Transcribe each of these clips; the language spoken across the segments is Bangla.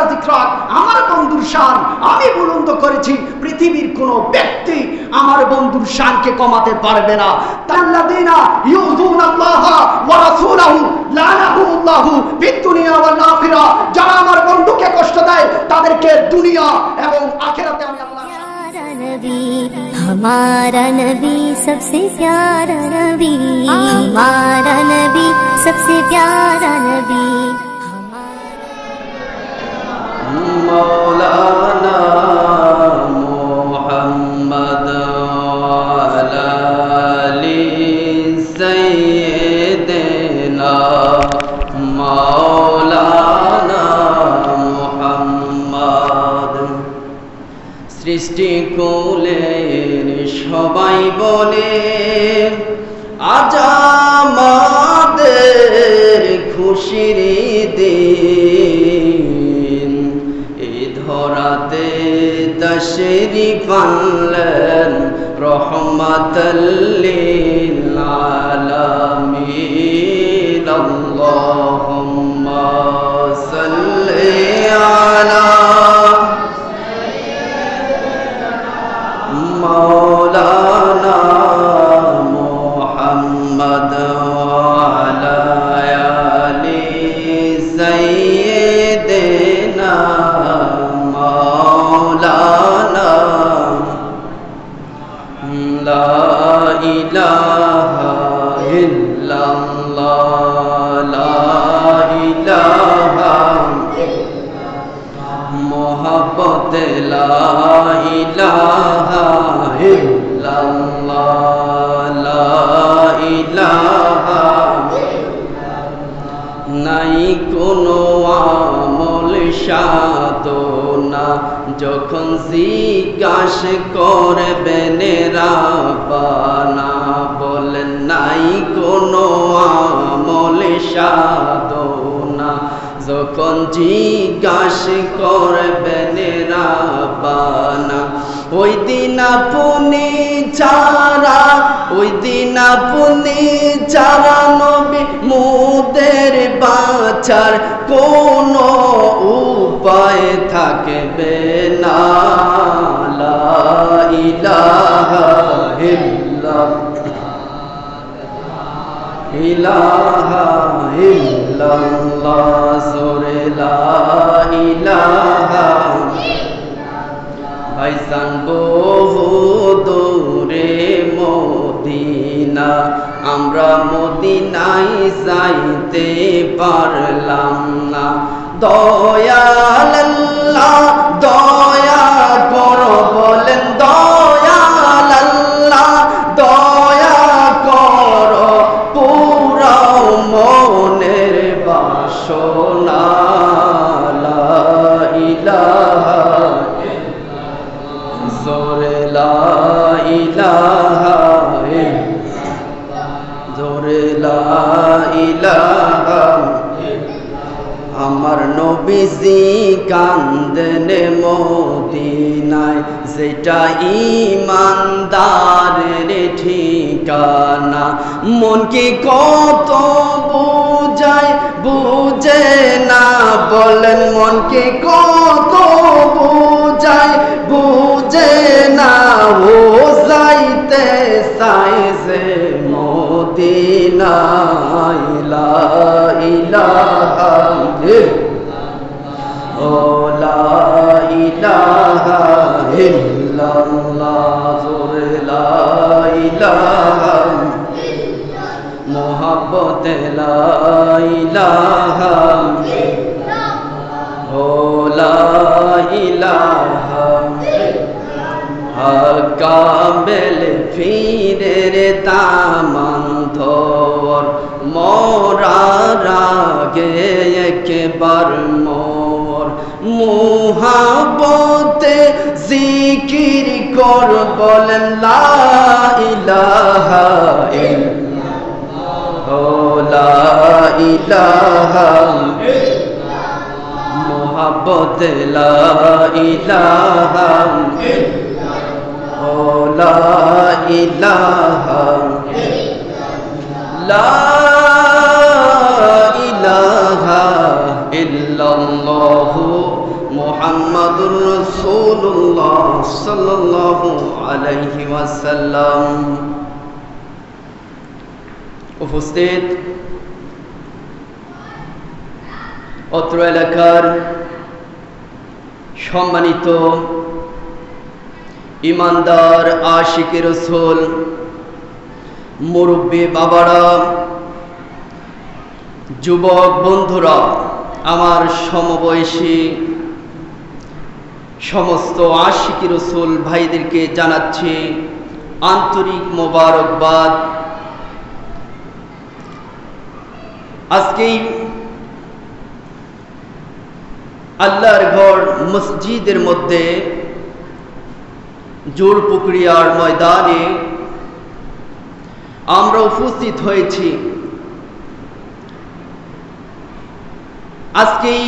আল্লাহর যিকর আমার বন্ধুর শান আমি বুলন্দ করেছি, পৃথিবীর কোনো ব্যক্তি আমার বন্ধুর শানকে কমাতে পারবে না। তাল্লাযিনা ইউযুনাল্লাহ ওয়া রাসূলাহু লানাহুমুল্লাহু ফিদ দুনিয়া ওয়াল আখিরা, যারা আমার বন্ধুকে কষ্ট দেয় তাদেরকে দুনিয়া এবং আখিরাতে আমি আল্লাহ। नबी हमारा नबी सबसे प्यारा नबी, हमारा नबी सबसे प्यारा नबी। मौलाना मोहम्मद वाला अली सय्यदना मौलाना मोहम्मद। सृष्टि कुलेर सबाई बोले आज आमादेर खुशिर दिन, ए धराते तशरीफ आनलेन रहमतल लिल आलामीन। अल्लाहुम्मा सल्लि अला मौलाना मोहम्मद वाला आली सय्यदना मौलाना। ला इलाहा इल्लल्लाह ला इलाहा मोहब्बत ला इलाहा इल्लल्लाह ला इलाहा। নাই কোনো আমল সাধনা যখন জিজ্ঞাস করবেন রাব্বানা, বলেন নাই কোনো আমল সাধনা যখন জিজ্ঞাস করবেন রাব্বানা। ওই দিন আপনি ছাড়া, ওই দিন আপনি ছাড়া নবী মোদের বাঁচার কোনো উপায় থাকবে না। লা ইলাহা ইল্লাল্লাহ ইলাহা ইল্লাল্লাহ জোরে লা ইলাহা। ভাইজান বহু দূরে মদিনা, আমরা মদিনায় যাইতে পারলাম না। দয়াল আল্লাহ দয়া করো, বলেন দয়াল আল্লাহ দয়া করো, পুরাও মনের বাসনা। লা ইলাহা জোরে লা ইলাহা জোরে লা ইলাহা। আমার নবীজি কান্দেন মদিনায়, যেটা ইমানদারের ঠিকানা। মনকে কত বুঝায় বুঝে না, বলেন মনকে কত বুঝায় বুঝে না। ও যাইতে চাইছে মদিনায়। লা ইলাহা ও লা ইলাহা ইল্লাল্লাহ জোরে লা ইলাহা মোহাব্বত লা ইলাহা ও লা ইলাহা। কাবেল ফিরের দামান ধর মোরার আগে একবার মোর মুহাব্বতে জিকির কর, বলেন লা ইলাহা ইল্লাল্লাহ ও লা ইলাহা মোহাব্বত লা ইলাহা ও লা ইলাহা লা ইলাহা ইল্লাল্লাহু মুহাম্মাদুর রাসূলুল্লাহ সাল্লাল্লাহু আলাইহি ওয়াসাল্লাম। উপস্থিত অত্র এলাকার সম্মানিত ইমানদার আশিকে রাসূল, মুরব্বী বাবারা, যুবক বন্ধুরা, আমার সমবয়সী সমস্ত আশিকি রাসূল ভাইদেরকে জানাচ্ছি আন্তরিক মোবারকবাদ। আজকেই আল্লাহর ঘর মসজিদের মধ্যে জোরপুকুরিয়ার ময়দানে আমরা উপস্থিত হয়েছি। আজকেই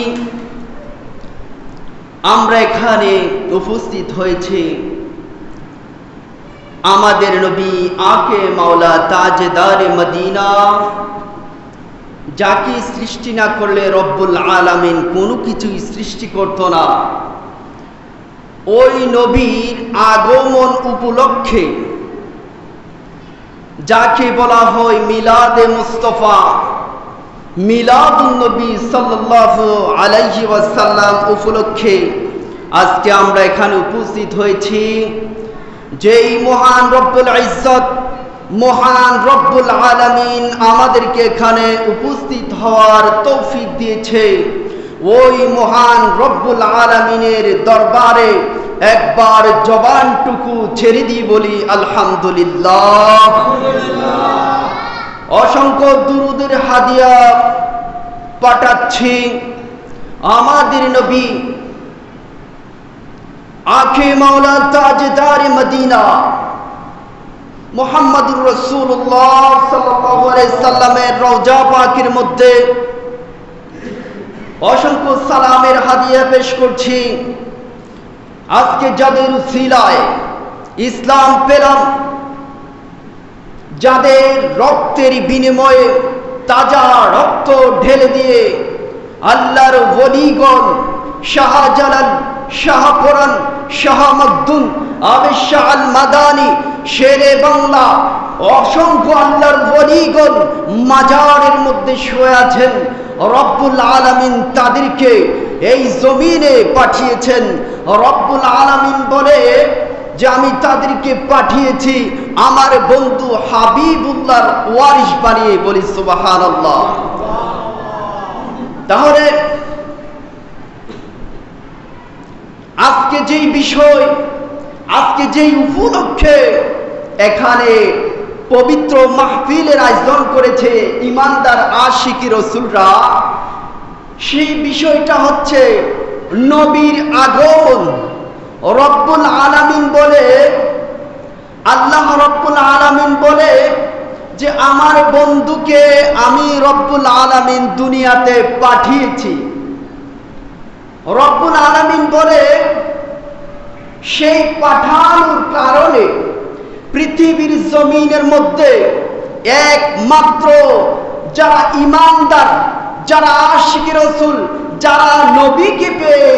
আমরা এখানে উপস্থিত হয়েছি আমাদের নবী আকে মাওলা তাজদারে মদিনা, যাকে সৃষ্টি না করলে রব্বুল আলামিন কোনো কিছুই সৃষ্টি করত না, ওই নবীর আগমন উপলক্ষে যাকে বলা হয় মিলাদে মুস্তাফা, মিলাদুন নবী সাল্লাল্লাহু আলাইহি ওয়াসাল্লাম উপলক্ষে আজকে আমরা এখানে উপস্থিত হয়েছি। যেই মহান রব্বুল ইজ্জত, মহান রব্বুল আলামিন আমাদেরকে এখানে উপস্থিত হওয়ার তৌফিক দিয়েছে, ওই মহান রব্বুল আলামিনের দরবারে একবার জবানটুকু ছেড়ে দিয়ে বলি আলহামদুলিল্লাহ। অসংখ্য দুরুদের হাদিয়া পাঠাচ্ছি আমাদের নবী আখে মাওলা তাজদারে মদিনা মুহাম্মাদুর রাসূলুল্লাহ সাল্লাল্লাহু আলাইহি সাল্লামের রওজা পাকের মধ্যে অসংখ্য সালামের হাদিয়া পেশ করছি। আজকে যাদের উসিলায় ইসলাম পেলাম, যাদের রক্তের বিনিময়ে তাজা রক্ত ঢেলে দিয়ে আল্লাহর ওলিগণ শাহজালাল, শাহপুরান, শাহ মখদুম, আবেদ শাহ আল মাদানী, শেরে বাংলা, অসংখ্য আল্লাহর ওলিগণ মাজারের মধ্যে শুয়ে আছেন। রব্বুল আলামিন তাদেরকে এই জমিনে পাঠিয়েছেন। রব্বুল আলামিন বলে যে আমি তাদেরকে পাঠিয়েছি আমার বন্ধু হাবিবুল্লাহর ওয়ারিস বানিয়ে, বলি সুবহানাল্লাহ। তাহলে আজকে যেই বিষয়, আজকে যেই উপলক্ষে এখানে পবিত্র মাহফিলের আয়োজন করেছে ইমানদার আশিকি রাসূলরা, সেই বিষয়টা হচ্ছে নবীর আগমন। রব্বুল আলামিন বলে, আল্লাহ রব্বুল আলামিন বলে যে আমার বন্ধুকে আমি রব্বুল আলামিন দুনিয়াতে পাঠিয়েছি। রব্বুল আলামিন বলে সেই পাঠানোর কারণে পৃথিবীর জমিনের মধ্যে একমাত্র যারা ঈমানদার, যারা আশিক রাসূল, যারা নবীকে পেয়ে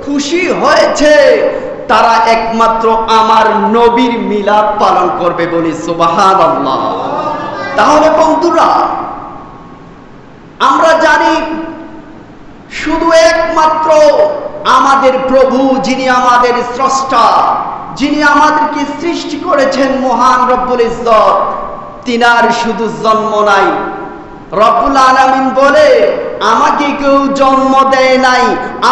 খুশি হয়েছে, তারা একমাত্র আমার নবীর মিলাদ পালন করবে, বলি সুবহানাল্লাহ। তাহলে বন্ধুরা, আমরা জানি শুধু একমাত্র আমাদের প্রভু, যিনি আমাদের স্রষ্টা, যিনি আমাদেরকে সৃষ্টি করেছেন, মহান রব্বুল ইজ্জত, তিনার শুধু জন্ম নাই। রব্বুল আলামিন বলে আমাকে কেউ জন্ম দেয় নাই,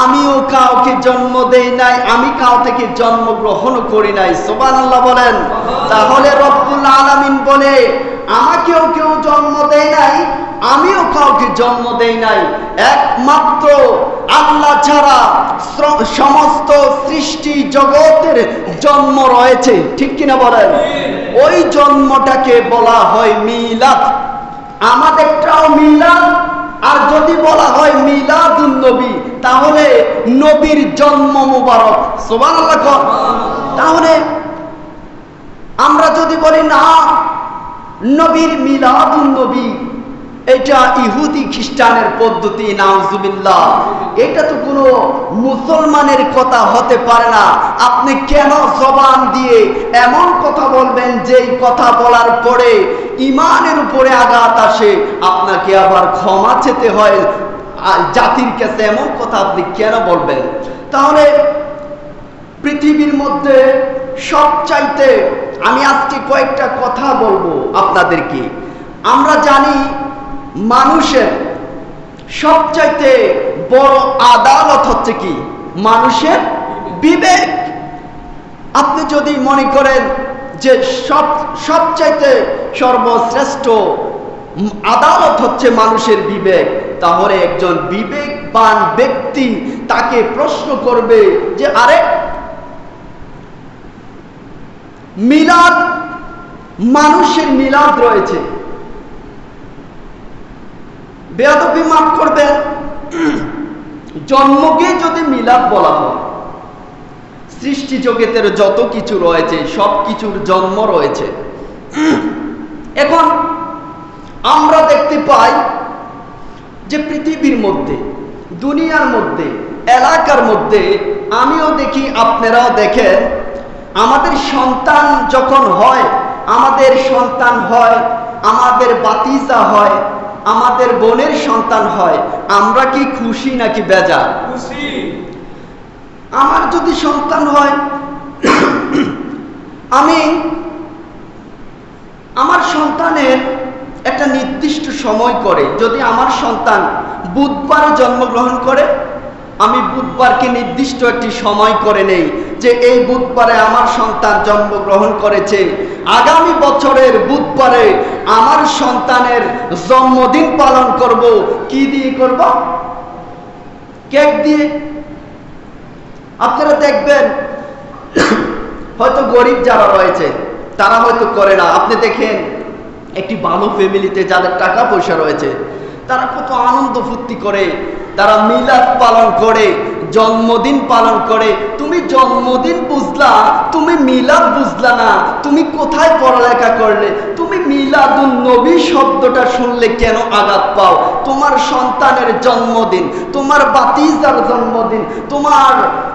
আমিও কাউকে জন্ম দেই নাই, আমি কাউ থেকে জন্মগ্রহণ করি নাই। সুবহানাল্লাহ বলেন। তাহলে রব্বুল আলামিন বলে আমাকেও কেউ জন্ম দেয় নাই, আমিও কাউকে জন্ম দেই নাই। একমাত্র আল্লাহ ছাড়া সমস্ত সৃষ্টি জগতের জন্ম রয়েছে, ঠিক কিনা বলেন? ওই জন্মটাকে বলা হয় মিলাদ। আমাদেরটাও মিলাদ, আর যদি বলা হয় মিলাদুন নবী, তাহলে নবীর জন্ম মুবারক। সুবহানাল্লাহ। তাহলে আমরা যদি বলি না নবীর মিলাদুন নবী, এটা ইহুদি খ্রিস্টানের পদ্ধতি, নাউজুবিল্লাহ। এটা তো কোনো মুসলমানের কথা হতে পারে না। আপনি কেন জবান দিয়ে এমন কথা বলবেন যেই কথা বলার পরে ইমানের উপরে আঘাত আসে, আপনাকে আবার ক্ষমা চেতে হয় জাতির কাছে? এমন কথা আপনি কেন বলবেন? তাহলে পৃথিবীর মধ্যে সবচাইতে, আমি আজকে কয়েকটা কথা বলবো আপনাদেরকে। আমরা জানি মানুষের সবচাইতে বড় আদালত হচ্ছে কি? মানুষের বিবেক। আপনি যদি মনে করেন যে সবচাইতে সর্বশ্রেষ্ঠ আদালত হচ্ছে মানুষের বিবেক, তাহলে একজন বিবেকবান ব্যক্তি তাকে প্রশ্ন করবে যে আরে মিলাদ, মানুষের মিলাদ রয়েছে, বেয়াদবি মাফ করবেন, জন্মকে যদি মিলাদ বলা হয়, সৃষ্টি জগতের যত কিছু রয়েছে সব কিছুর জন্ম রয়েছে। এখন আমরা দেখতে পাই যে পৃথিবীর মধ্যে, দুনিয়ার মধ্যে, এলাকার মধ্যে, আমিও দেখি আপনারাও দেখেন, আমাদের সন্তান যখন হয়, আমাদের সন্তান হয়, আমাদের বাতিজা হয়, আমাদের বোনের সন্তান হয়, আমরা কি খুশি নাকি বেজার? খুশি। আমার যদি সন্তান হয়, আমি আমার সন্তানের একটা নির্দিষ্ট সময় করে, যদি আমার সন্তান বুধবারে জন্মগ্রহণ করে, আমি বুধবারকে নির্দিষ্ট একটি সময় করে নেই যে এই বুধবারে আমার সন্তান জন্মগ্রহণ করেছে, আগামী বছরের বুধবারে আমার সন্তানের জন্মদিন পালন করব। কি দিয়ে করব? কেক দিয়ে। আপনারা দেখবেন হয়তো গরিব যারা রয়েছে তারা হয়তো করে না। আপনি দেখেন একটি ভালো ফ্যামিলিতে যাদের টাকা পয়সা রয়েছে তারা কত আনন্দ ফুর্তি করে, তারা মিলাদ পালন করে, জন্মদিন পালন করে। তুমি জন্মদিন বুঝলা, তুমি মিলাদ বুঝলা না। তুমি কোথায় পড়ালেখা করলে? তুমি মিলাদুন নবী শব্দটা শুনলে কেন আঘাত পাও? তোমার সন্তানের জন্মদিন, তোমার বাতিজার জন্মদিন,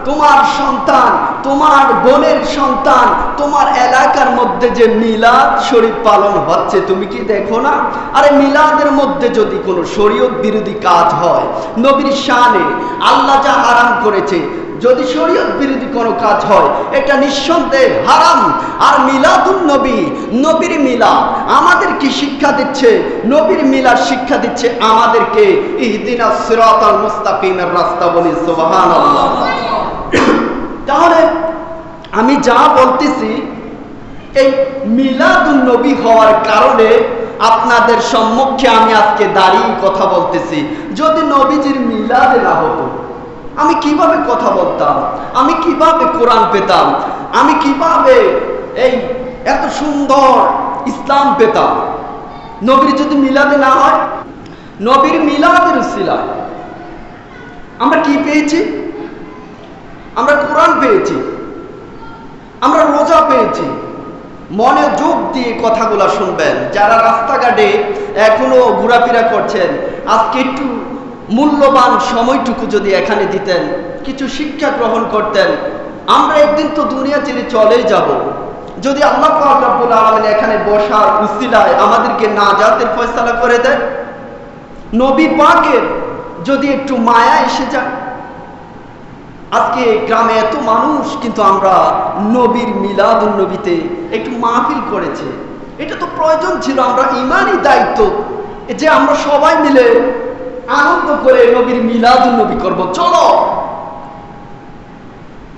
তোমার সন্তান, তোমার বোনের সন্তান, তোমার এলাকার মধ্যে যে মিলাদ শরীফ পালন হচ্ছে, তুমি কি দেখো না? আরে মিলাদের মধ্যে যদি কোনো শরীয়ত বিরোধী কাজ হয়, নবীর শানে আল্লাহ যা হারাম করেছে, যদি শরীয়ত বিরোধী কোনো কাজ হয়, এটা নিঃসন্দেহে হারাম। আর মিলাদুন নবী, নবীর মিলাদ আমাদের কি শিক্ষা দিচ্ছে? নবীর মিলাদ শিক্ষা দিচ্ছে আমাদেরকে ইহদিনাস সিরাতাল মুস্তাকিমের রাস্তা। বলি সুবহানাল্লাহ। তাহলে আমি যা বলতেছি, এই মিলাদুন নবী হওয়ার কারণে আপনাদের সম্মুখে আমি আজকে দাঁড়িয়ে কথা বলতেছি। যদি নবীজির মিলাদে না হতো, আমি কিভাবে কথা বলতাম? আমি কিভাবে কোরআন পেতাম? আমি কিভাবে এই এত সুন্দর ইসলাম পেতাম? নবীর যদি মিলাদে না হয়, নবীর মিলাদের উসিলায় আমরা কি পেয়েছি? আমরা কোরআন পেয়েছি, আমরা রোজা পেয়েছি। মনোযোগ দিয়ে কথাগুলো শুনবেন। যারা রাস্তাঘাটে এখনো ঘোরাফেরা করছেন, আজকে একটু মূল্যবান সময়টুকু যদি এখানে দিতেন, কিছু শিক্ষা গ্রহণ করতেন। আমরা একদিন তো দুনিয়া ছেড়ে চলেই যাব। যদি আল্লাহ পাক রব্বুল আলামিন এখানে বসার উসিলায় আমাদেরকে নাজাতের ফয়সালা করে দেন, নবী পাকের যদি একটু মায়া এসে যায়। আজকে গ্রামে এত মানুষ, কিন্তু আমরা নবীর মিলাদুন নবীতে একটু মাহফিল করেছে। এটা তো প্রয়োজন ছিল, আমরা ইমানি দায়িত্ব যে আমরা সবাই মিলে আনন্দ করে নবীর মিলাদুন নবী করব। চলো,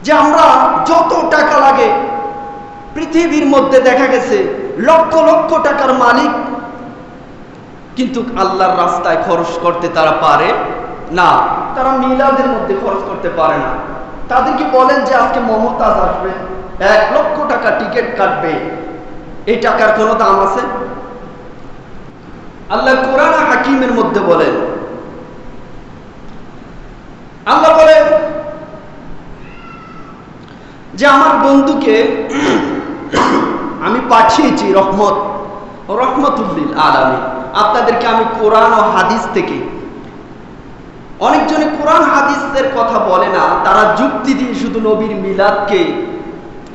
যে আমরা যত টাকা লাগে, পৃথিবীর মধ্যে দেখা গেছে লক্ষ লক্ষ টাকার মালিক, কিন্তু আল্লাহর রাস্তায় খরচ করতে তারা পারে না। তারা মিলাদের মধ্যে খরচ করতে পারে না। তাদেরকে বলেন যে আজকে মমতাজ আসবে, 1 লক্ষ টাকা টিকিট কাটবে, এই টাকার কোনো দাম আছে? আল্লাহ কোরআন হাকিমের মধ্যে বলেন, আল্লাহ বলেন যে আমার বন্ধুকে আমি পাঠিয়েছি রহমতুল লিল আলামিন। আপনাদেরকে আমি কোরআন ও হাদিস থেকে, অনেকজনে কোরআন হাদিসের কথা বলে না, তারা যুক্তি দিয়ে শুধু নবীর মিলাদকে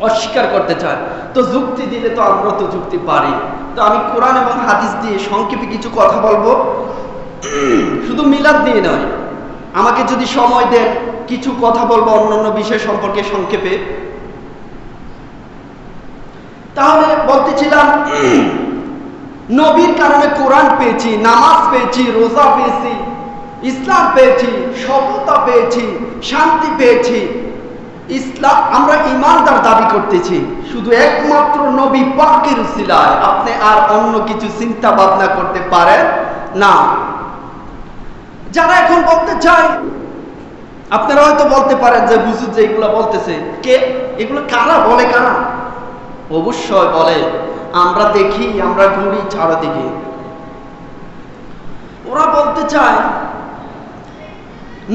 অস্বীকার করতে চায়। তো যুক্তি দিলে তো আমরা তো যুক্তি পারি, তো আমি কোরআন এবং হাদিস দিয়ে সংক্ষেপে কিছু কথা বলবো, শুধু মিলাদ দিয়ে নয়। আমাকে যদি সময় দেন কিছু কথা বলবো অন্যান্য বিষয় সম্পর্কে সংক্ষেপে। তাহলে বলতেছিলাম, নবীর কারণে কোরআন পেয়েছি, নামাজ পেয়েছি, রোজা পেয়েছি, ইসলাম পেয়েছি, সফলতা পেয়েছি, শান্তি পেয়েছি। ইসলাম আমরা ইমানদার দাবি করতেছি শুধু একমাত্র নবী পাকের উসিলায়। আপনি আর অন্য কিছু চিন্তা ভাবনা করতে পারেন না। যারা এখন বলতে চায়, আপনারা হয়তো বলতে পারেন যে হুজুর যে এগুলো বলতেছে, কে এগুলো কারা বলে? কারা? অবশ্যই বলে, আমরা দেখি, আমরা ঘুরি চারদিকে। ওরা বলতে চায়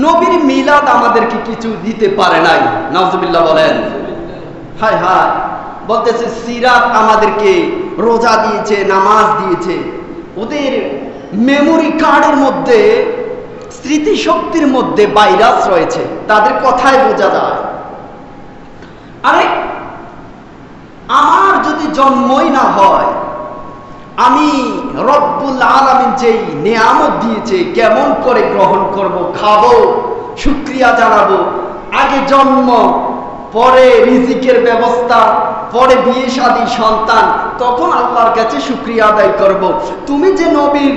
নবীর মিলাদ আমাদেরকে কিছু দিতে পারে নাই। নাউজুবিল্লাহ বলেন। হায় হায়, বলতেছে সিরাত আমাদেরকে রোজা দিয়েছে, নামাজ দিয়েছে। ওদের মেমোরি কার্ডের মধ্যে, স্মৃতিশক্তির মধ্যে ভাইরাস রয়েছে, তাদের কথায় বোঝা যায়। আরে আমার যদি জন্মই না হয়, আমি রব্বুল আলামিন যেই নিয়ামত দিয়েছে কেমন করে গ্রহণ করব, খাবো, শুকরিয়া জানাবো? আগে জন্ম, পরে রিজিকের ব্যবস্থা, পরে বিয়ে শাদী, সন্তান, তখন আল্লাহর কাছে শুকরিয়া আদায় করব। তুমি যে নবীর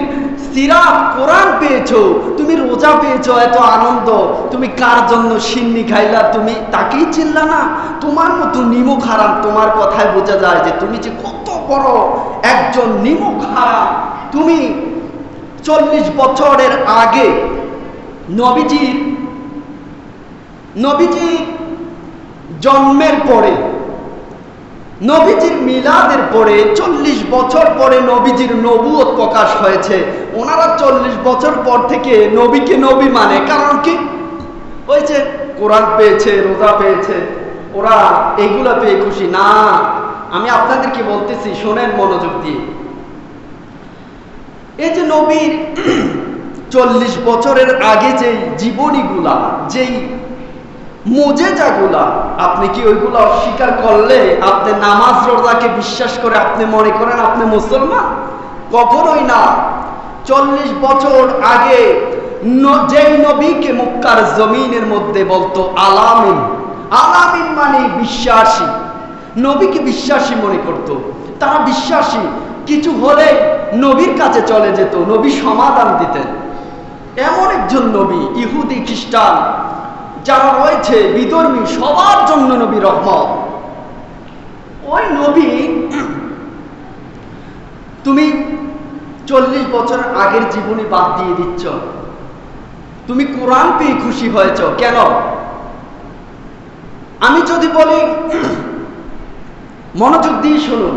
সিরাত কোরআন পেয়েছো, তুমি রোজা পেয়েছো, এত আনন্দ, তুমি কার জন্য সিন্নি খাইলা? তুমি তাকেই চিনলা না? তোমার মতো নিমক হারাম, তোমার কথায় বোঝা যায় যে তুমি যে কত বড় একজন নিমক হারাম। তুমি 40 বছরের আগে নবীজির জন্মের পরে, নবীজির মিলাদের পরে 40 বছর পরে নবীজির নবুয়ত প্রকাশ হয়েছে। ওনারা 40 বছর পর থেকে নবীকে নবী মানে। কারণ কি? ওই যে কোরআন পেয়েছে, রোজা পেয়েছে, ওরা এগুলা পেয়ে খুশি না। আমি আপনাদেরকে বলতেছি, শোনেন মনোযোগ দিয়ে। এই যে নবীর 40 বছরের আগে যেই জীবনীগুলা, যেই মুজেজাগুলা, আপনি কি ওইগুলো অস্বীকার করলে আপনি নামাজ রোজাকে বিশ্বাস করে আপনি মনে করেন আপনি মুসলমান? কখনোই না। 40 বছর আগে যেই নবীকে মক্কার জমিনের মধ্যে বলতো আলামিন, আলামিন মানে বিশ্বাসী, নবীকে বিশ্বাসী মনে করত। তারা বিশ্বাসী, কিছু হলে নবীর কাছে চলে যেত, নবী সমাধান দিতেন। এমন একজন নবী, ইহুদি খ্রিস্টান যারা রয়েছে বিধর্মী, সবার জন্য নবী রহমত। ওই নবী, তুমি 40 বছর আগের জীবনী বাদ দিয়ে দিচ্ছ, তুমি কোরআন পেয়ে খুশি হয়েছ কেন? আমি যদি বলি, মনোযোগ দিয়ে শুনুন,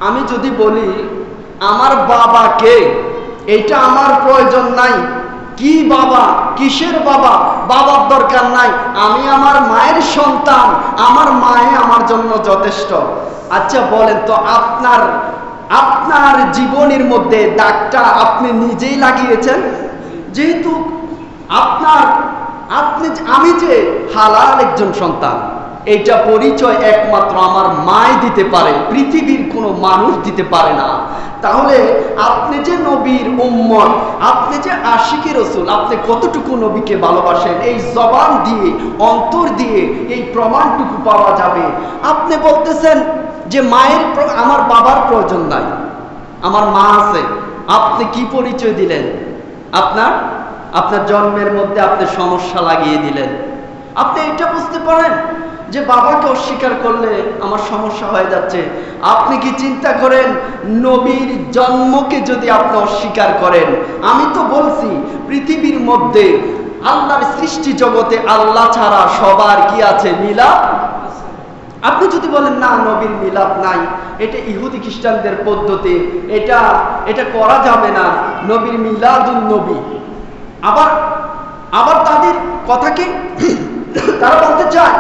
আমি যদি বলি আমার বাবাকে, এটা আমার প্রয়োজন নাই। কি বাবা? কিসের বাবা? বাবার দরকার নাই, আমি আমার মায়ের সন্তান, আমার মায়ে আমার জন্য যথেষ্ট। আচ্ছা বলেন তো, আপনার জীবনের মধ্যে দাগটা আপনি নিজেই লাগিয়েছেন। যেহেতু আমি যে হালাল একজন সন্তান, এইটা পরিচয় একমাত্র আমার মায় দিতে পারে, পৃথিবীর কোনো মানুষ দিতে পারে না। তাহলে আপনি যে নবীর উম্মত, আপনি যে আশিকে রাসূল, আপনি কতটুকু নবীকে ভালোবাসেন, এই জবান দিয়ে, অন্তর দিয়ে এই প্রমাণটুকু পাওয়া যাবে। আপনি বলতেছেন যে আমার বাবার প্রয়োজন নাই, আমার মা আছে। আপনি কি পরিচয় দিলেন? আপনার জন্মের মধ্যে আপনি সমস্যা লাগিয়ে দিলেন। আপনি এটা বুঝতে পারেন যে বাবাকে অস্বীকার করলে আমার সমস্যা হয়ে যাচ্ছে। আপনি কি চিন্তা করেন নবীর জন্মকে যদি আপনি অস্বীকার করেন? আমি তো বলছি পৃথিবীর মধ্যে আল্লাহর সৃষ্টি জগতে আল্লাহ ছাড়া সবার কি আছে? মিলাদ। আপনি যদি বলেন না নবীর মিলাদ নাই, এটা ইহুদি খ্রিস্টানদের পদ্ধতি, এটা করা যাবে না, নবীর মিলাদুন নবী। আবার তাদের কথা কি? তারা বলতে চায়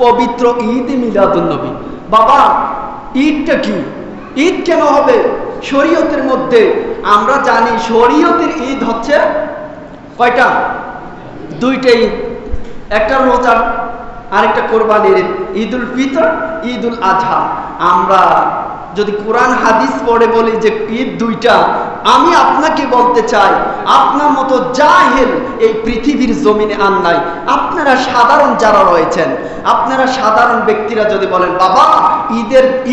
পবিত্র ঈদ মিলাদুন নবী। বাবা, ঈদটা কি? ঈদ কেন হবে? শরীয়তের মধ্যে আমরা জানি শরীয়তের ঈদ হচ্ছে কয়টা? দুইটা ঈদ, একটা রোজার আরেকটা কোরবানির ঈদ, ঈদুল ফিতর, ঈদুল আজহা। আমরা যদি কোরআন হাদিস পড়ে বলি যে ঈদ দুইটা, আমি আপনাকে বলতে চাই আপনার মতো জাহেল এই পৃথিবীর জমিনে আর নাই। আপনারা সাধারণ যারা রয়েছেন, আপনারা সাধারণ ব্যক্তিরা যদি বলেন বাবা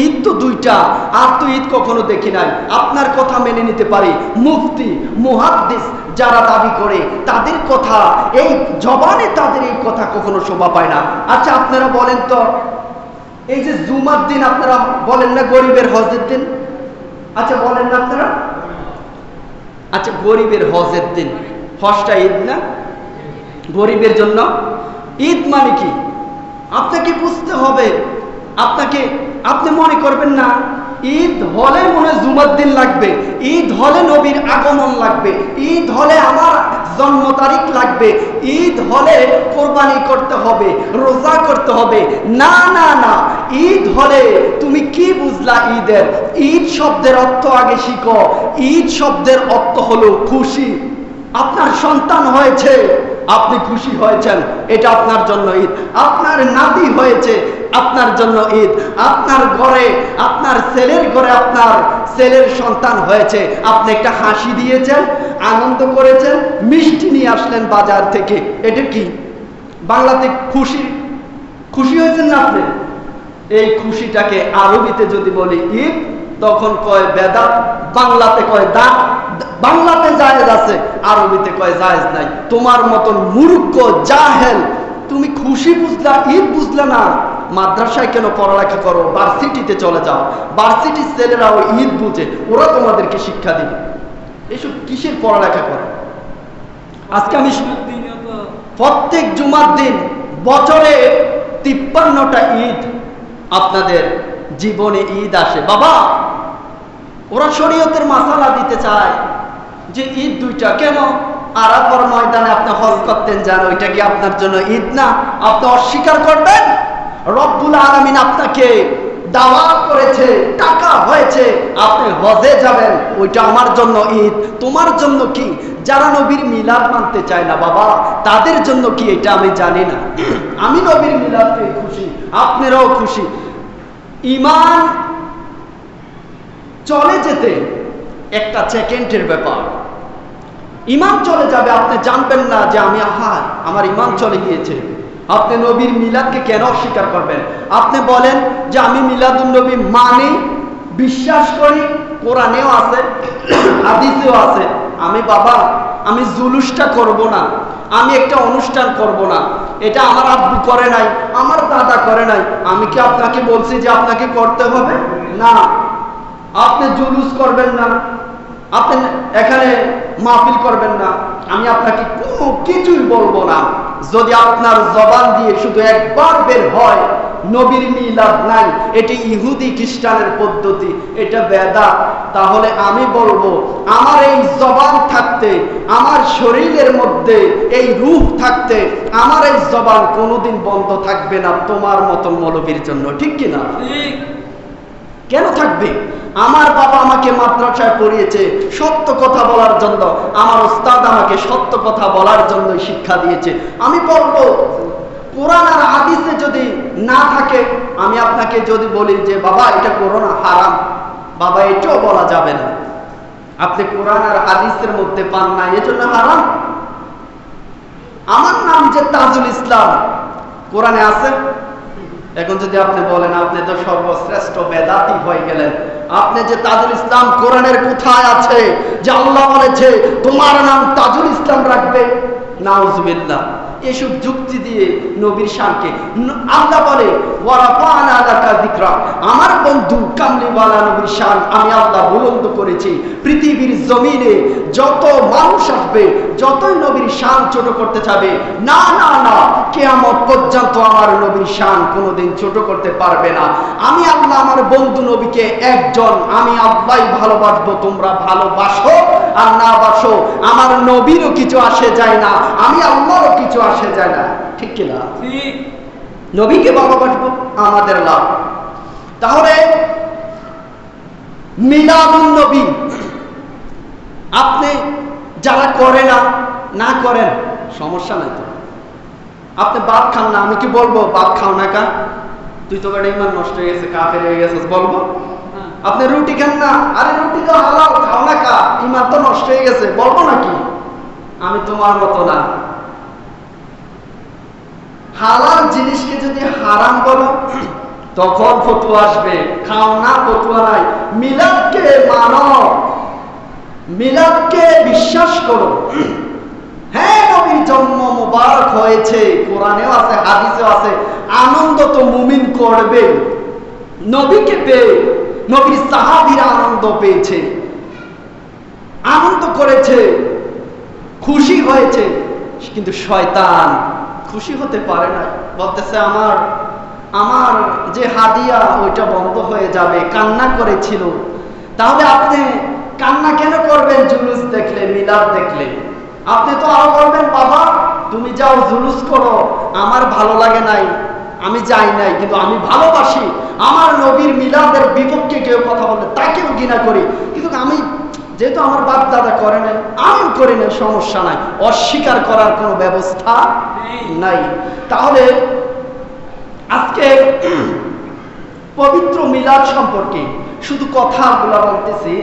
ঈদ তো দুইটা, আর তো ঈদ কখনো দেখি নাই, আপনার কথা মেনে নিতে পারি। মুফতি মুহাদ্দিস যারা দাবি করে তাদের কথা, এই জবানে তাদের এই কথা কখনো শোভা পায় না। আচ্ছা আপনারা বলেন তো, এই যে জুমার দিন আপনারা বলেন না গরিবের হজের দিন? আচ্ছা বলেন না আপনারা? আচ্ছা গরিবের হজের দিন, হজটা ঈদ না? গরিবের জন্য ঈদ মানে কি আপনাকে বুঝতে হবে। আপনি মনে করবেন না ঈদ হলে মনে জুমার দিন লাগবে, ঈদ হলে নবীর আগমন লাগবে, ঈদ হলে আমার জন্ম তারিখ লাগবে, ঈদ হলে কোরবানি করতে হবে, রোজা করতে হবে। না না না, ঈদ হলে তুমি কি বুঝলা ঈদের? ঈদ শব্দের অর্থ আগে শিখো। ঈদ শব্দের অর্থ হলো খুশি। আপনার সন্তান হয়েছে, আপনি খুশি হয়েছেন, এটা আপনার জন্য ঈদ। আপনার নাতি হয়েছে, আপনার জন্য ঈদ। আপনার ঘরে, আপনার ছেলের ঘরে আপনার ছেলের সন্তান হয়েছে, আপনি একটা হাসি দিয়েছেন, আনন্দ করেছেন, মিষ্টি নিয়ে আসলেন বাজার থেকে, এটা কি বাংলাতে খুশি? খুশি হয়েছেন না আপনি? এই খুশিটাকে আরবিতে যদি বলি ঈদ, তখন কয় বেদাত, বাংলাতে কয় দাঁত। বাংলাতে জায়েজ আছে, আরবিতে কয় জায়েজ নাই। তোমার মতন মূর্খ জাহেল, তুমি খুশি বুঝলা, ঈদ বুঝলা না? মাদ্রাসায় কেন পড়ালেখা করো? ভার্সিটিতে চলে যাও, ভার্সিটির ছেলেরা ওই ঈদ বুঝে, ওরা তোমাদেরকে শিক্ষা দিবে। এসব কিসের পড়ালেখা করে? আজকে আমি প্রত্যেক জুমার দিন বছরে 53টা ঈদ আপনাদের জীবনে ঈদ আসে। বাবা ওরা শরীয়তের মাসালা দিতে চায় যে ঈদ দুইটা, কেন? আরাফার ময়দানে আপনি হজ করতেন যান, ওইটা কি আপনার জন্য ঈদ না? আপনি অস্বীকার করবেন? রব্বুল আলামিন আপনাকে দাওয়াত করেছে, টাকা হয়েছে, আপনি হজে যাবেন, ওইটা আমার জন্য ঈদ। তোমার জন্য কি? যারা নবীর মিলাদ মানতে চায় না বাবা, তাদের জন্য কি এটা আমি জানি না। আমি নবীর মিলাদ পেয়ে খুশি, আপনারাও খুশি। ঈমান চলে যেতে একটা সেকেন্ডের ব্যাপার। ঈমান চলে যাবে, আপনি জানবেন না যে আমি আমার ঈমান চলে গিয়েছে। আপনি নবীর মিলাদকে কেন অস্বীকার করবেন? আপনি বলেন যে আমি মিলাদুন নবী মানি, বিশ্বাস করি, কোরআনেও আছে, হাদিসেও আছে। আমি জুলুসটা করব না, আমি একটা অনুষ্ঠান করব না, এটা আমার আব্বু করে নাই, আমার দাদা করে নাই। আমি কি আপনাকে বলছি যে আপনাকে করতে হবে? না। আপনি জুলুস করবেন না, আপনি এখানে মাহফিল করবেন না, আমি আপনাকে কোনো কিছুই বলবো না। যদি আপনার জবান দিয়ে শুধু একবার বের হয় নবীর মিলাদ নাই, এটি ইহুদি খ্রিস্টানের পদ্ধতি, এটা বেদাত, তাহলে আমি বলবো আমার এই জবান থাকতে, আমার শরীরের মধ্যে এই রূহ থাকতে, আমার এই জবান কোনোদিন বন্ধ থাকবে না তোমার মতন মৌলবীর জন্য, ঠিক কিনা? কেন থাকবে? আমার বাবা আমাকে মাদ্রাসায় পড়িয়েছে সত্য কথা বলার জন্য, আমার ওস্তাদ আমাকে সত্য কথা বলার জন্য শিক্ষা দিয়েছে। আমি বলবো কোরআন আর হাদিসে যদি না থাকে, আমি আপনাকে যদি বলি যে বাবা এটা করো না, হারাম, বাবা এটাও বলা যাবে না। আপনি কোরআন আর হাদিসের মধ্যে পান না, এজন্য হারাম। আমার নাম যে তাজুল ইসলাম, কোরআনে আছে। এখন যদি আপনি বলেন আপনি তো সর্বশ্রেষ্ঠ বেদাতি হয়ে গেলেন, আপনি যে তাজুল ইসলাম কোরআনের কোথায় আছে যে আল্লাহ বলেছে তোমার নাম তাজুল ইসলাম রাখবে? নাউজুবিল্লাহ। এসব যুক্তি দিয়ে নবীর শানকে আল্লাহ বলে ওয়ারাফা'না লাকা যিকরা, আমার বন্ধু কামলিওয়ালা নবীর শান আমি আল্লাহ বুলন্দ করেছি। পৃথিবীর জমিনে যত মানুষ আসবে, যতই নবীর শান ছোট করতে চাবে, না না না, কিয়ামত পর্যন্ত আমার নবীর শান কোনোদিন ছোট করতে পারবে না। আমি আল্লাহ আমার বন্ধু নবীকে একজন, আমি আল্লাহই ভালোবাসবো, তোমরা ভালোবাসো আর না বাসো, আমার নবীরও কিছু আসে যায় না, আমি আল্লাহরও কিছু আসে যায় না, ঠিক কিনা? নবীকে ভালোবাসবো, আমাদের লাভ। তাহলে মিলাদুন নবী আপনি যারা করে না, না করেন, সমস্যা নাই তো। আপনি ভাত খান না, আমি কি বলবো ভাত খাও না কা, তুই তো গাড়ি ইমান নষ্ট হয়ে গেছে, কাফের হয়ে গেছিস বলবো? আপনি রুটি খান না, আরে রুটি তো হালাল, খাও না কা, ইমান তো নষ্ট হয়ে গেছে বলবো নাকি? আমি তোমার মতো না। হালাল জিনিসকে যদি হারাম বলো তখন ফতোয়া আসবে, খাও না ফতোয়া নাই। মিলাদকে মানো, মিলাদকে বিশ্বাস করো। হ্যাঁ, নবীর জন্ম মুবারক হয়েছে, কোরআনেও আছে হাদিসেও আছে, আনন্দ তো মুমিন করবে। নবীকে পেয়ে নবীর সাহাবীরা আনন্দ পেয়েছে, আনন্দ করেছে, খুশি হয়েছে, কিন্তু শয়তান খুশি হতে পারে না, বলতেছে আমার আমার যে হাদিয়া ওইটা বন্ধ হয়ে যাবে, কান্না করেছিল। তাহলে আপনি কান্না কেন করবেন জুলুস দেখলে, মিলাদ দেখলে? আপনি তো আরো বলবেন বাবা তুমি যাও জুলুস করো, আমার ভালো লাগে নাই, আমি যাই নাই, কিন্তু আমি ভালোবাসি। আমার নবীর মিলাদের বিপক্ষে কেউ কথা বললে তাকেও ঘৃণা করি, কিন্তু আমি যেহেতু আমার বাপ দাদা করে নাই, আমিও করি নাই, সমস্যা নাই। অস্বীকার করার কোনো ব্যবস্থা নাই। তাহলে আজকে পবিত্র মিলাদ সম্পর্কে শুধু কথাগুলো বলতেছি।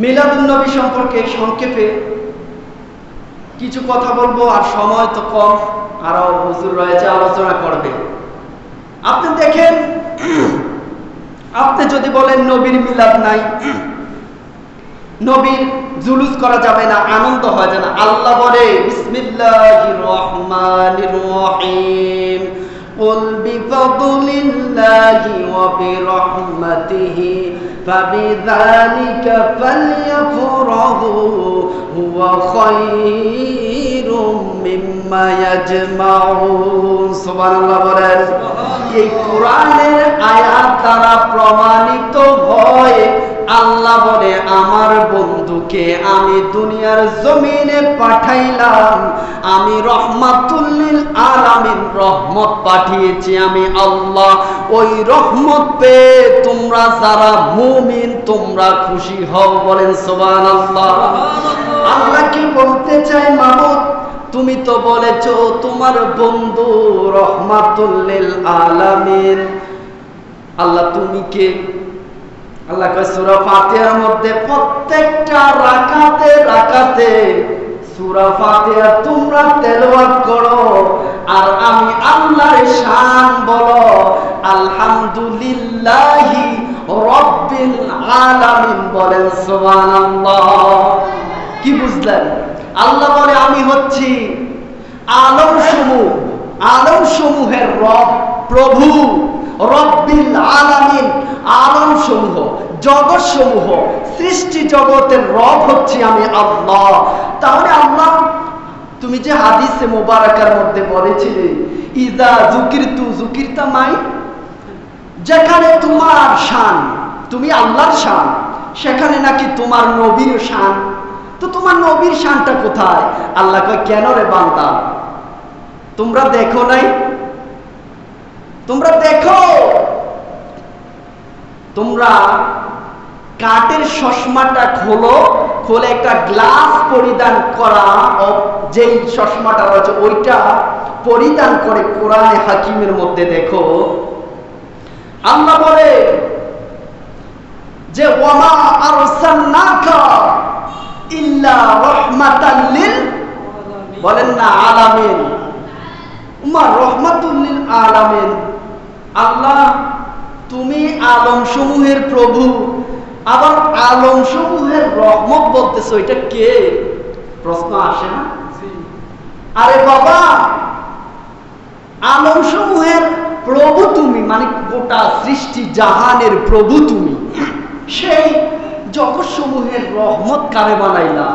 মিলাদুন নবী সম্পর্কে সংক্ষেপে কিছু কথা বলবো, আর সময় তো কম, আরো হুজুর রয়েছে আলোচনা করবে। আপনি দেখেন, আপনি যদি বলেন নবীর মিলাদ নাই, নবীর জুলুস করা যাবে না, আনন্দ হয় না, আল্লাহ বলে বিসমিল্লাহির রহমানির রহিম قل بفضل الله وبرحمته فبذلك فليفرحوا هو خير مما يجمعون। সুবহানাল্লাহ বলেন। এই কোরআনের আয়াত দ্বারা প্রমাণিত হয়, আল্লাহ বলে আমার বন্ধুকে আমি দুনিয়ার জমিনে পাঠাইলাম, আমি রহমাতুল লিল আলামিন, রহমত পাঠিয়েছি আমি আল্লাহ। ওই রহমত পেয়ে তোমরা যারা মুমিন তোমরা খুশি হও, বলেন সুবহানাল্লাহ। আল্লাহ কি বলতে চাই মাবুদ, তুমি তো বলেছো তোমার বন্ধু রহমাতুল লিল আলামিন। আল্লাহ তুমি কে? আল্লাহ কয় সূরা ফাতিহার মধ্যে প্রত্যেকটা রাকাতে রাকাতে সূরা ফাতিহা তোমরা তেলাওয়াত করো, আর আমি আল্লাহর শান বলো, আলহামদুলিল্লাহি রাব্বিল আলামিন, বলেন সুবহানাল্লাহ। কি বুঝলেন? আল্লাহ বলে আমি হচ্ছি আলমসমূহের রব, প্রভু, রব্বিল আলামিন, আলমসমূহ, জগৎসমূহ, সৃষ্টি জগতের রব হচ্ছি আমি আল্লাহ। তাহলে আল্লাহ তুমি যে হাদিসে মুবারাকার মধ্যে বলেছিলে ইযা যুকিরতু যুকিরতা মাই, যেখানে তোমার শান, তুমি আল্লাহর শান, সেখানে নাকি তোমার নবীর শান। তো তোমার নবীর শানটা কোথায়? আল্লাহ কয় কেন রে বান্দা, তোমরা দেখো নাই? তোমরা দেখো, তোমরা কাঠের চশমাটা খোলো, খোলে একটা গ্লাস পরিধান করা, যেই চশমাটা রয়েছে ওইটা পরিধান করে কোরআনে হাকিমের মধ্যে দেখো, আল্লাহ বলে যে ওয়ামা আরসালনাকা ইল্লা রাহমাতাল লিল, বলেন না আলামিন, উমার রহমাতুল লিল আলামিন। আল্লাহ তুমি আলম সমূহের প্রভু, আবার আলম সমূহের রহমত বলতেছো, এটা কে? প্রশ্ন আসে না? আরে বাবা, আলম সমূহের প্রভু তুমি, মানে গোটা সৃষ্টি জাহানের প্রভু তুমি, সেই জগৎ সমূহের রহমত কারে বানাইলা?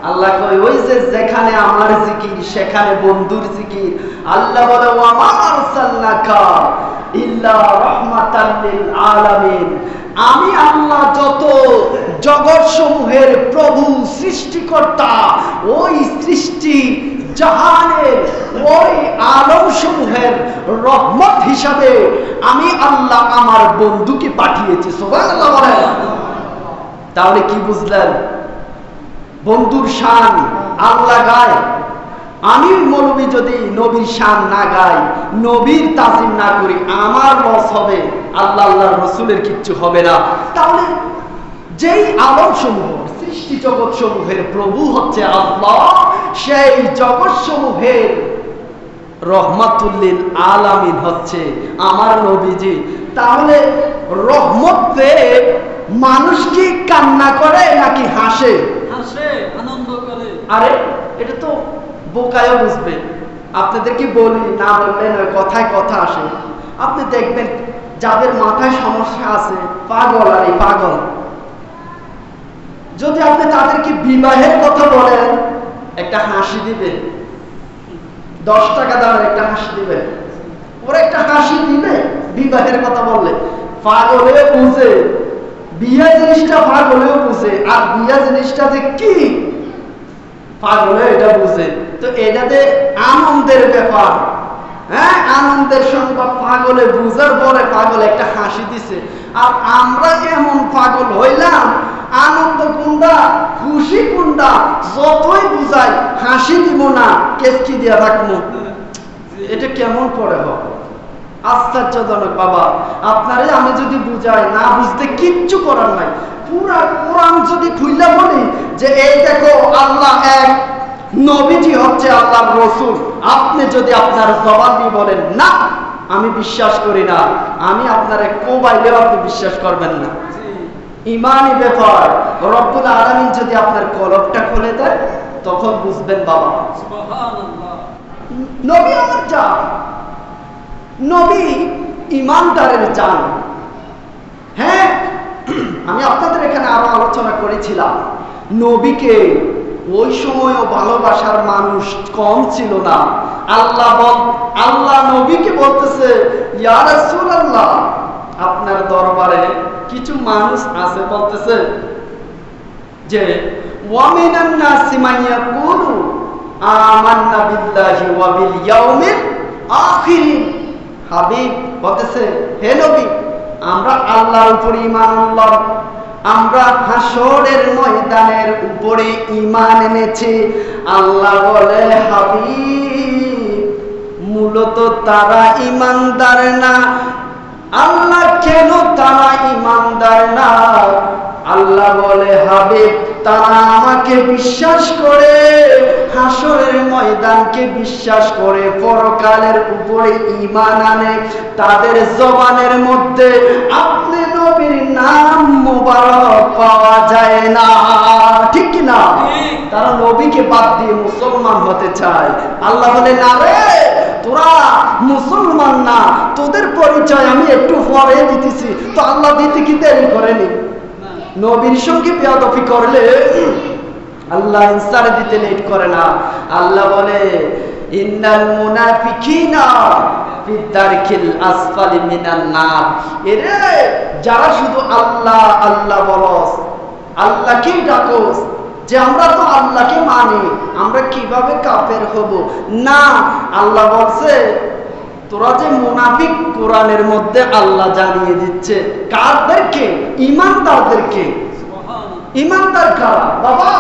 আল্লাহ কয় ওই যে যেখানে আমার জিকির সেখানে বন্ধুর জিকির। আল্লাহ বলে ওয়ামা আরসালনাকা ইল্লা রাহমাতাল লিল আলামিন, আমি আল্লাহ যত জগৎ সমূহের প্রভু, সৃষ্টিকর্তা, ওই সৃষ্টি জাহানের ওই আলম সমূহের রহমত হিসাবে আমি আল্লাহ আমার বন্ধুকে পাঠিয়েছি। সুবহানাল্লাহ বলেন। তাহলে কি বুঝলেন? বন্ধুর শান আল্লাহ গায়, আমি মৌলবী যদি নবীর শান না গাই, নবীর তাজিম না করি, আমার লস হবে, আল্লাহ আল্লাহর রসুলের কিচ্ছু হবে না। তাহলে যেই আলম সমূহ, সৃষ্টি জগৎ সমূহের প্রভু হচ্ছে আল্লাহ, সেই জগৎ সমূহের রহমাতুল্লিল আলামিন হচ্ছে আমার নবীজি। তাহলে রহমত পেয়ে মানুষ কি কান্না করে নাকি হাসে? হাসে, আনন্দ করে। আরে এটা তো বোকায়ও বুঝবে। আপনাদেরকে বলি, না বললে না, কথায় কথা আসে। আপনি দেখবেন যাদের মাথায় সমস্যা আছে, পাগল আর এই পাগল, যদি আপনি তাদেরকে বিবাহের কথা বলেন, একটা হাসি দিবে, 10 টাকা দামের একটা হাসি দিবে, ওরা একটা হাসি দিবে বিবাহের কথা বললে। পাগলে বুঝে বিয়ে জিনিসটা, পাগলেও বুঝে, আর বিয়ে জিনিসটা যে কি পাগলে এটা বুঝে। তো এটাতে আনন্দের ব্যাপার, হ্যাঁ, আনন্দের সংবাদ পাগলে বুঝার পরে পাগল একটা হাসি দিছে। আর আমরা এমন পাগল হইলাম, আনন্দ কোনটা খুশি কোনটা যতই বুঝাই হাসি দিব না, কেসকি দিয়া রাখবো, এটা কেমন করে হবে? আশ্চর্যজনক বাবা। আপনারে আমি যদি বুঝাই, না বুঝতে কিচ্ছু করার নাই। পুরা কোরআন যদি খুইলা বলি যে এই দেখো আল্লাহ এক, নবীজি হচ্ছে আল্লাহর রসুল, আপনি যদি আপনার জবান দিয়ে বলেন না আমি বিশ্বাস করি না, আমি আপনারে কোবাইলেও আপনি বিশ্বাস করবেন না। ইমানই ব্যাপার। রব্বুল আলামিন যদি আপনার কলবটা খুলে দেয়, তখন বুঝবেন বাবা সুবহানাল্লাহ। নবী আমার জান, নবী ইমানদারের জান। হ্যাঁ, আমি আপনাদের এখানে আরো আলোচনা করেছিলাম, নবীকে ওই সময়ও ভালোবাসার মানুষ কম ছিল না। আল্লাহ নবীকে বলতেছে, ইয়া রাসূলুল্লাহ, আপনার দরবারে কিছু মানুষ আছে, বলতেছে যে ওয়ামিনান নাসি মান ইয়াকুলু আমান্না বিল্লাহি ওয়া বিল ইয়াউমিল আখির। হাবিব বলতেছে, হে নবী, আমরা আল্লাহর উপরে ঈমান আনলাম, আমরা হাসরের ময়দানের উপরে ঈমান এনেছি। আল্লাহ বলে, হাবিব, মূলত তারা ঈমানদার না। আল্লাহ কেন তারা ঈমানদার না? আল্লাহ বলে, হাবিব, তারা আমাকে বিশ্বাস করে, হাসরের ময়দানকে বিশ্বাস করে, পরকালের উপরে ঈমান আনে। তাদের জবানের মধ্যে আপনি নবীর নাম মুবারক পাওয়া যায় না, ঠিক কি না? তারা নবীকে বাদ দিয়ে মুসলমান হতে চায়। আল্লাহ বলে, না রে, তোরা মুসলমান না, তোদের পরিচয় আমি একটু পরে দিতেছি। তো আল্লাহ দিতে কি দেরি করেনি? নবীর সঙ্গে বেয়াদবি করলে আল্লাহ ইনসার দিতে লেট করে না। আল্লাহ বলে, ইন্নাল মুনাফিকিনা ফি দারকিল আসফালি মিনান নার। এরে যারা শুধু আল্লাহ আল্লাহ বলস, আল্লাহকেই ডাকস, যে আমরা তো আল্লাহকে মানি, আমরা কিভাবে কাফের হব? না, আল্লাহ বলছে তোরা যে মুনাফিক, কোরআনের মধ্যে আল্লাহ জানিয়ে দিচ্ছে কাদেরকে? ঈমানদারদেরকে। ঈমানদার কারা বাবা?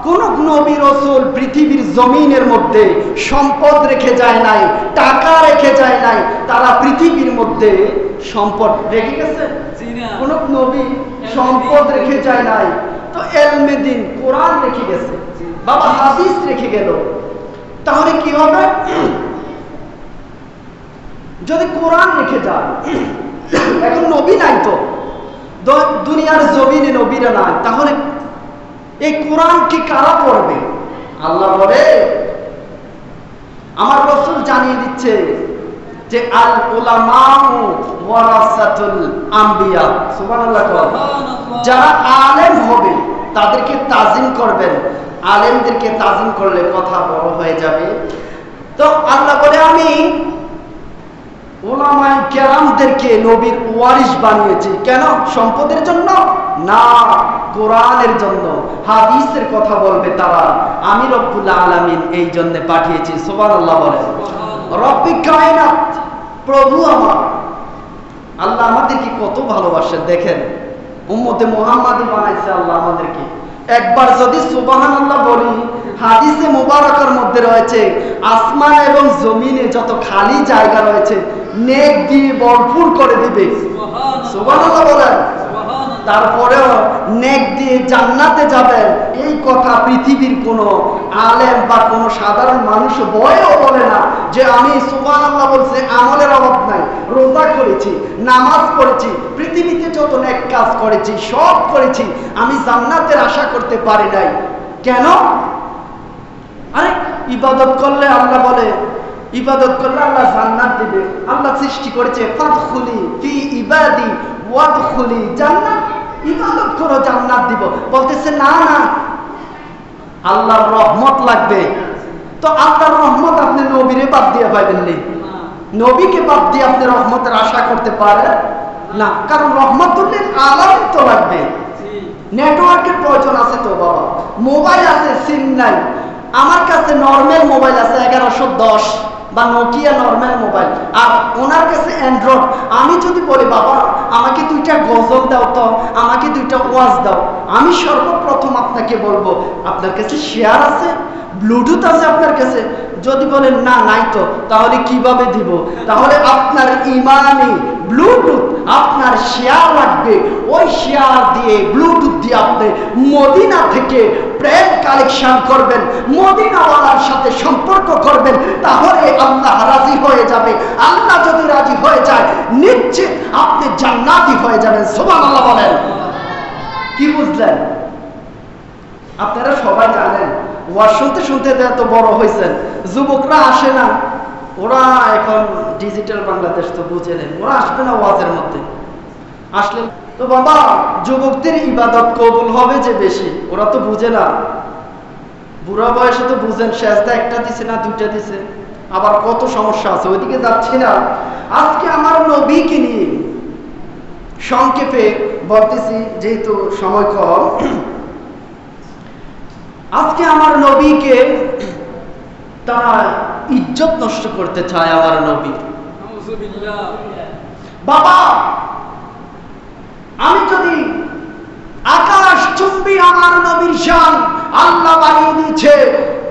কোন নবী রাসূল পৃথিবীর জমিনের মধ্যে সম্পদ রেখে যায় নাই, টাকা রেখে যায় নাই। তারা পৃথিবীর মধ্যে সম্পদ রেখে গেছে? কোন নবী সম্পদ রেখে যায় নাই। তো ইলমে দ্বীন কোরআন রেখে গেছে বাবা, হাদিস রেখে গেল। তাহলে কি হবে? যদি কোরআন রেখে যায়, এখন নবী নাই, তো দুনিয়ার জমিনে নবীরা নাই, তাহলে এই কোরআন কি কারা পড়বে? আল্লাহ বলে, আমার রাসূল জানিয়ে দিচ্ছে যে আল উলামাউ ওয়ারাসাতুল আম্বিয়া। সুবহানাল্লাহ। যারা আলেম হবে তাদেরকে তাজিম করবেন, আলেমদেরকে তাজিম করলে কথা বড় হয়ে যাবে। তো আল্লাহ বলে, আমি উলামায়ে কেরামদেরকে নবীর ওয়ারিস বানিয়েছি। কেন? সম্পদের জন্য না, কোরআনের জন্য। হাদিসের কথা বলবে তারা, আমি রব্বুল আলামিন এই জন্য পাঠিয়েছি। সুবহানাল্লাহ বলেন। রব্বি কায়নাত, প্রভু আমার। আল্লাহ আমাদেরকে কত ভালোবাসেন দেখেন। উম্মতে মুহাম্মাদি বানাইছে আল্লাহ আমাদেরকে। একবার যদি সুবহানাল্লাহ বলি, হাদিসে মুবারকের মধ্যে রয়েছে আসমান এবং জমিনে যত খালি জায়গা রয়েছে নেক দিয়ে ভরপুর করে দিবে। সুবহানাল্লাহ বলেন। তারপরেও নেক দিয়ে জান্নাতে যাবেন, এই কথা পৃথিবীর কোনো আলেম বা কোনো সাধারণ মানুষ বলেও বলে না যে আমি সুবহানাল্লাহ বলছি, আমলের অভাব নাই, রোজা করেছি, নামাজ পড়েছি, পৃথিবীতে যত নেক কাজ করেছি সব করেছি, আমি জান্নাতের আশা করতে পারি নাই। কেন? আরে ইবাদত করলে আল্লাহ বলে, ইবাদত করলে আল্লাহ জান্নাত দিবে। আল্লাহ সৃষ্টি করেছে ফাদখুলি ফি ইবাদি ওয়াদখুলি জান্নাত, ইবাদত করো জান্নাত দিব। বলতেছে না না, আল্লাহর রহমত লাগবে। তো আল্লাহর রহমত আপনি নবীরে বাদ দিয়ে পাইবেন না, নবীকে বাদ দিয়ে আপনি রহমতের আশা করতে পারেন না, কারণ রহমতুল্লিল আলামিন তো লাগবে। নেটওয়ার্কের প্রয়োজন আছে তো বাবা, মোবাইল আছে সিম নাই, আমার কাছে নরমাল মোবাইল আছে 1110 বা নোকিয়া নরমাল মোবাইল, আর ওনার কাছে অ্যান্ড্রয়েড। আমি যদি বলি বাবা আমাকে 2টা গজল দাও তো, আমাকে 2টা ওয়াজ দাও, আমি সর্বপ্রথম আপনাকে বলবো আপনার কাছে শেয়ার আছে, ব্লুটুথ আছে আপনার কাছে? যদি বলেন না নাই তো, তাহলে কিভাবে দিব? তাহলে আপনার ইমানি ব্লুটুথ, আপনার শেয়ার লাগবে। ওই শেয়ার দিয়ে ব্লুটুথ দিয়ে আপনি মদিনা থেকে প্রেম কালেকশন করবেন, মদিনাওয়ালার সাথে সম্পর্ক করবেন, তাহলে আল্লাহ রাজি হয়ে যাবে। আল্লাহ যদি রাজি হয়ে যায় নিশ্চিত আপনি জান্নাতি হয়ে যাবেন। সুবহানাল্লাহ বলেন। কি বুঝলেন? আপনারা সবাই জানেন, ওয়াজ শুনতে শুনতে এত বড় হয়েছেন, যুবকরা আসে না, ওরা এখন ডিজিটাল বাংলাদেশ তো বুঝে নেন, ওরা আসবে না ওয়াজের মধ্যে। আসলে তো বাবা যুবকদের ইবাদত কবুল হবে যে বেশি, ওরা তো বুঝে না। বুড়া বয়সে তো বুঝেন, সেজদা একটা দিছে না 2টা দিছে, আবার কত সমস্যা আছে, ওইদিকে যাচ্ছি না। আজকে আমার নবীকে নিয়ে সংক্ষেপে বলতেছি যেহেতু সময় কম। আজকে আমার নবীকে তারা ইজ্জত নষ্ট করতে চায়। আমার নবী বাবা, আমি যদি আকাশ চুম্বি আমার নবীর শান আল্লাহ বাড়িয়ে দিয়েছে,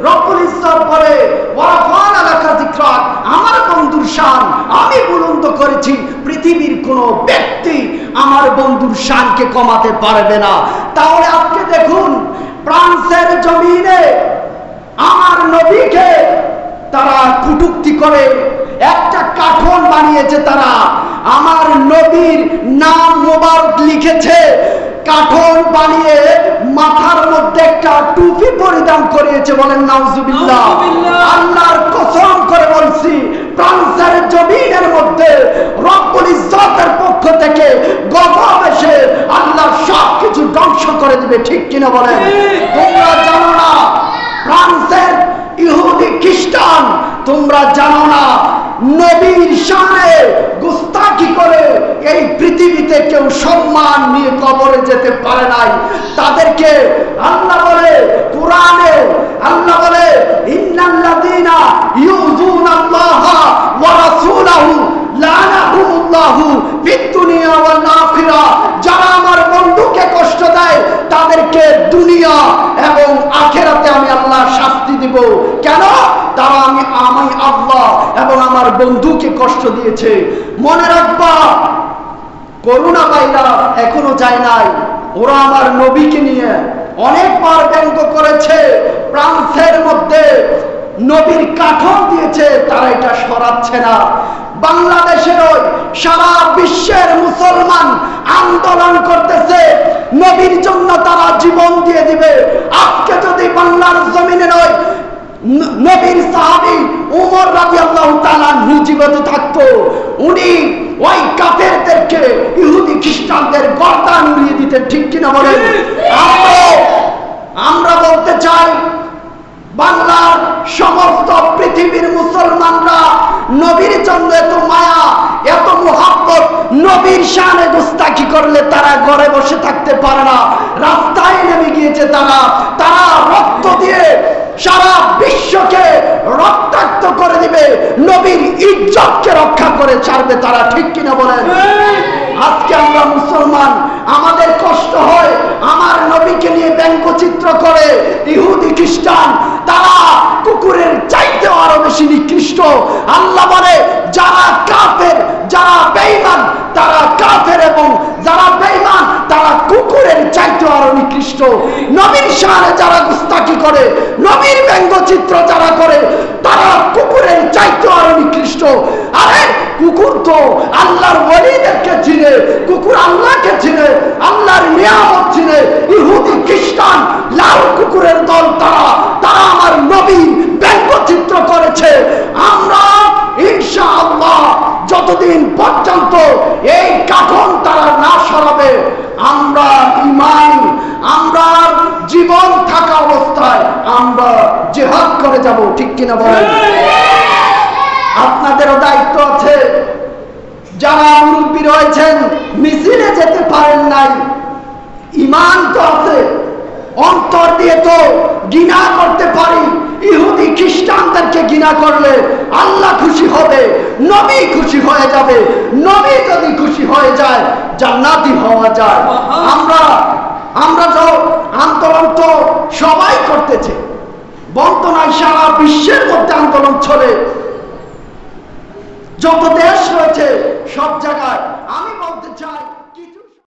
রব্বুল ইজ্জত বলে ওয়ারাফা'না লাকা যিকরাক, আমার বন্ধুর শান আমি বুলন্দ করেছি, পৃথিবীর কোনো ব্যক্তি আমার বন্ধুর শানকে কমাতে পারবে না। তাহলে আজকে দেখুন ফ্রান্সের জমিনে আমার নবীকে তারা কটূক্তি করে একটা কাঠন বানিয়েছে, তারা আমার নবীর নাম মোবারক লিখেছে, কাঠন বানিয়ে মাথার মধ্যে একটা টুপি পরিধান করিয়েছে। বলেন নাউজুবিল্লাহ। আল্লাহর কসম করে বলছি, ফ্রান্সের জমিনের মধ্যে রব্বুল ইজ্জতের পক্ষ থেকে গজব এসে আল্লাহ সবকিছু ধ্বংস করে দিবে। ঠিক কিনা বলেন? তোমরা জানো না ফ্রান্সের ইহুদি খ্রিস্টান, তোমরা জানো না নবীর শানে গুস্তাখি করে এই পৃথিবীতে কেউ সম্মান নিয়ে কবরে যেতে পারে নাই। তাদেরকে আল্লাহ বলে কুরআনে, আল্লাহ বলে ইন্নাল্লাযীনা ইউযুনাল্লাহা ওয়া রাসূলাহু লা'নাহুমুল্লাহু ফিদ দুনিয়া ওয়াল আখিরা, যারা আমার বন্ধুকে কষ্ট দেয় তাদেরকে দুনিয়া এবং আখিরাতে আমি আল্লাহ শাস্তি দিব। কেন? তারা আমি আল্লাহ এবং আমার বন্ধুকে কষ্ট দিয়েছে। মনে রাখবা, করোনা ভাইরাস এখনো যায় নাই, ওরা আমার নবীকে নিয়ে অনেকবার ব্যঙ্গ করেছে। ফ্রান্সের মধ্যে নবীর কাঠন দিয়েছে, তারা এটা সরাচ্ছে না। বাংলাদেশের সারা বিশ্বের মুসলমান আন্দোলন করতেছে, নবীর জন্য তারা জীবন দিয়ে দিবে। আজকে যদি বাংলার জমিনে নয়, নবীর সাহাবী উমর রাদিয়াল্লাহু তাআলা জীবিত থাকতো, উনি ওই কাফেরদেরকে, ইহুদি খ্রিস্টানদের গর্দান উড়িয়ে দিতেন। ঠিক কিনা বলেন? আমরা বলতে চাই, বাংলার সমস্ত পৃথিবীর মুসলমানরা নবীর জন্য এত মায়া, এত মুহাব্বত, নবীর শানে গুস্তাখি করলে তারা ঘরে বসে থাকতে পারে না, রাস্তায় নেমে গিয়েছে। তারা রক্ত দিয়ে সারা বিশ্বকে রক্তাক্ত করে দিবে, নবীর ইজ্জতকে রক্ষা করে ছাড়বে তারা। ঠিক কিনা বলেন? আজকে আমরা মুসলমান, আমাদের কষ্ট হয় আমার নবীকে নিয়ে ব্যঙ্গচিত্র করে ইহুদি খ্রিস্টান, তারা কুকুরের চাইতে আরো বেশি নিকৃষ্ট। আল্লাহ বলে যারা কাফের, যারা বেঈমান তারা কাফের, এবং যারা বেঈমান তারা কুকুরের চাইতে আরো নিকৃষ্ট। নবীর শানে যারা গুস্তাখি করে, নবীর ব্যঙ্গচিত্র যারা করে, তারা কুকুরের চাইতে আরো নিকৃষ্ট। আরে কুকুর তো আল্লাহর ওলিদেরকে চিনে, কুকুর আল্লাহকে চিনে, আল্লাহর নিয়ামত চিনে। ইহুদি খ্রিস্টান লাল কুকুরের দল, তারা আমার নবীর ব্যঙ্গচিত্র করেছে। আমরা ইনশাআল্লাহ যতদিন পর্যন্ত এই কাঠন তারা না সরাবে, আমরা ঈমান, আমরা জীবন থাকা অবস্থায় আমরা জিহাদ করে যাব। ঠিক কিনা বলেন? আপনাদেরও দায়িত্ব আছে। যারা মুরব্বী রয়েছেন, মিছিলে যেতে পারেন নাই, ঈমান তো আছে, অন্তর দিয়ে তো ঘৃণা করতে পারি। ইহুদি খ্রিস্টানদেরকে ঘৃণা করলে আল্লাহ খুশি হবে, নবী খুশি হয়ে যাবে। নবী যদি খুশি হয়ে যায়, জান্নাতি হওয়া যায়। আমরা তো আন্দোলন তো সবাই করতেছে, বলতো না সারা বিশ্বের মধ্যে আন্দোলন চলে, যত দেশ রয়েছে সব জায়গায়। আমি বলতে চাই